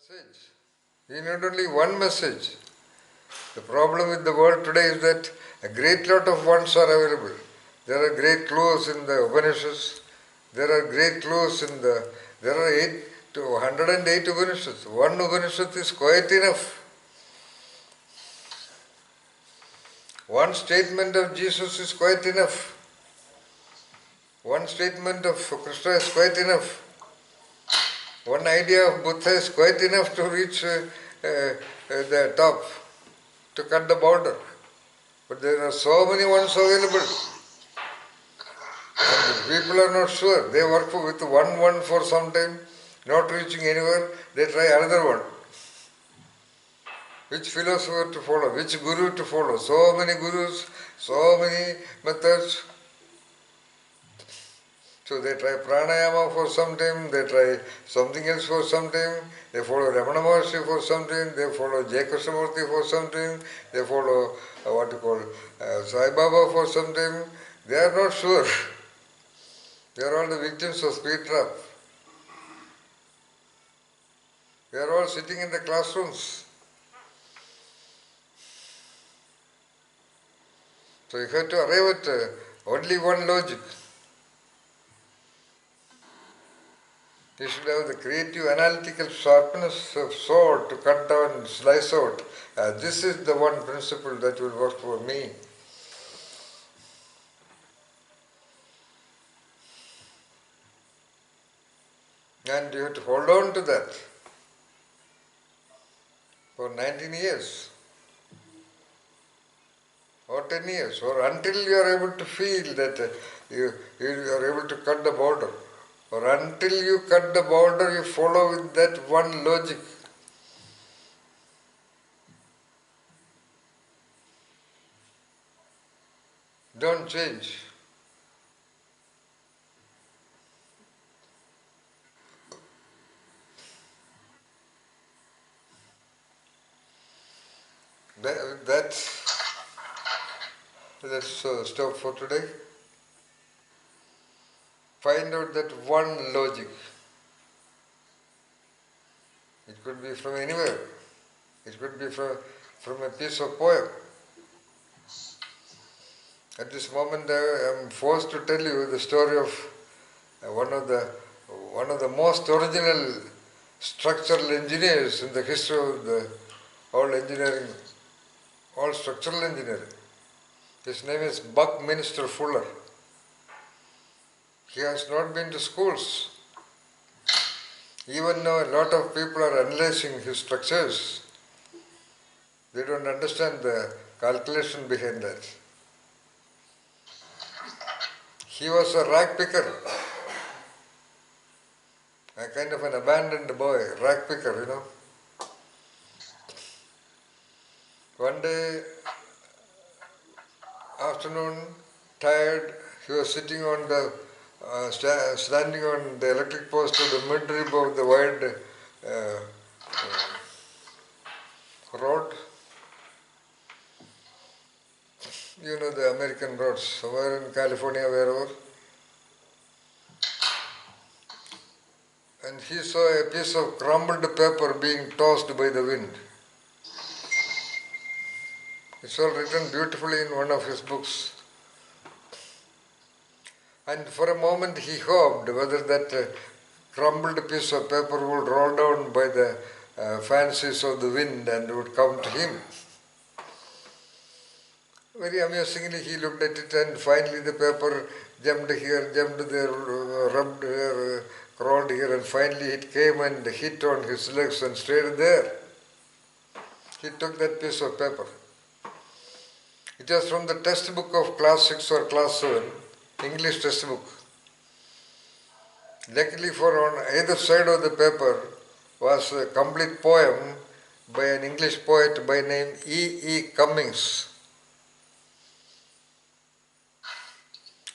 message. You need only one message. The problem with the world today is that a great lot of wants are available. There are great clues in the Upanishads. There are great clues in the. There are 108 Upanishads. One Upanishad is quite enough. One statement of Jesus is quite enough. One statement of Krishna is quite enough. One idea of Buddha is quite enough to reach the top, to cut the border. But there are so many ones available. And people are not sure. They work with one for some time, not reaching anywhere, they try another one. Which philosopher to follow, which guru to follow. So many gurus, so many methods. So they try pranayama for some time, they try something else for some time, they follow Ramana Maharshi for some time, they follow J. Krishnamurti for some time, they follow Sai Baba for some time. They are not sure. They are all the victims of speed trap. They are all sitting in the classrooms. So you have to arrive at only one logic. You should have the creative analytical sharpness of sword to cut down and slice out. This is the one principle that will work for me. And you have to hold on to that for 19 years or 10 years, or until you are able to feel that you are able to cut the border. Or until you cut the border, you follow with that one logic. Don't change. Let's stop for today. Find out that one logic. It could be from anywhere. It could be from a piece of poem. At this moment I am forced to tell you the story of one of the most original structural engineers in the history of all engineering, all structural engineering. His name is Buckminster Fuller. He has not been to schools. Even now a lot of people are analyzing his structures. They don't understand the calculation behind that. He was a rag picker. A kind of an abandoned boy, rag picker, you know. One day, afternoon, tired, he was sitting on the standing on the electric post of the mid-rib of the wide road. You know the American roads, somewhere in California, wherever. And he saw a piece of crumbled paper being tossed by the wind. It's all written beautifully in one of his books. And for a moment he hoped whether that crumbled piece of paper would roll down by the fancies of the wind and would come to him. Very amazingly he looked at it, and finally the paper jumped here, jumped there, rubbed here, crawled here, and finally it came and hit on his legs and stayed there. He took that piece of paper. It was from the textbook of class 6 or class 7, English textbook. Luckily for on either side of the paper was a complete poem by an English poet by name E. Cummings.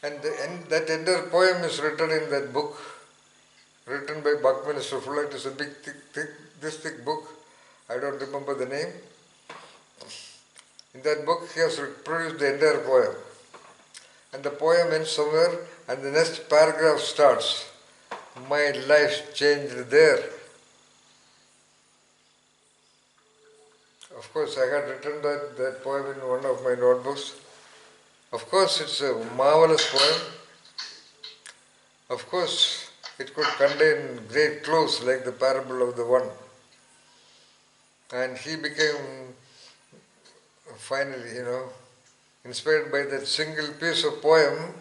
And that entire poem is written in that book, written by Buckminster Fuller. It is a big, thick book. I don't remember the name. In that book he has reproduced the entire poem. And the poem ends somewhere, and the next paragraph starts, "My life changed there." Of course, I had written that poem in one of my notebooks. Of course, it's a marvelous poem. Of course, it could contain great clues like the parable of the one. And he became, finally, inspired by that single piece of poem,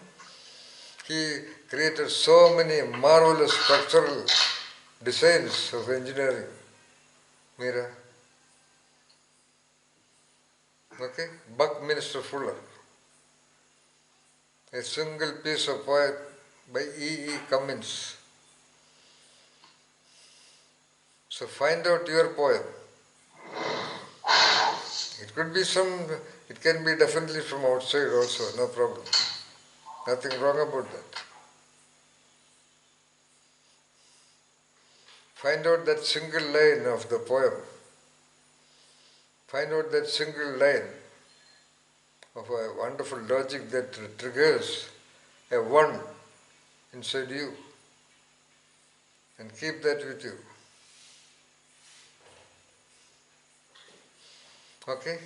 he created so many marvelous structural designs of engineering. Mira. Okay? Buckminster Fuller. A single piece of poem by E. E. Cummins. So find out your poem. It could be it can be definitely from outside also, no problem. Nothing wrong about that. Find out that single line of the poem. Find out that single line of a wonderful logic that triggers a one inside you. And keep that with you. Okay?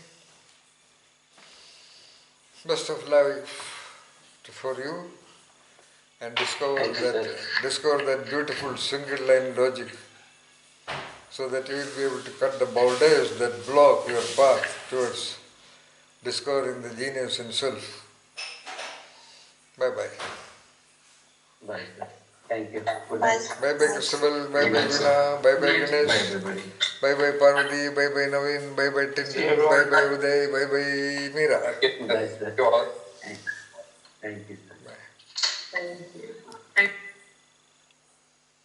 Best of luck for you and discover that beautiful single line logic so that you will be able to cut the boulders that block your path towards discovering the genius himself. Bye-bye. Bye. Thank you. Good night. Bye-bye Christabel, bye-bye Veena, bye-bye Ganesh, bye-bye Parvati, bye-bye Naveen, bye-bye Tintin, bye-bye Uday, bye-bye Meera. Bye, sir. Thank you. Thank you, sir. Bye. Thank you.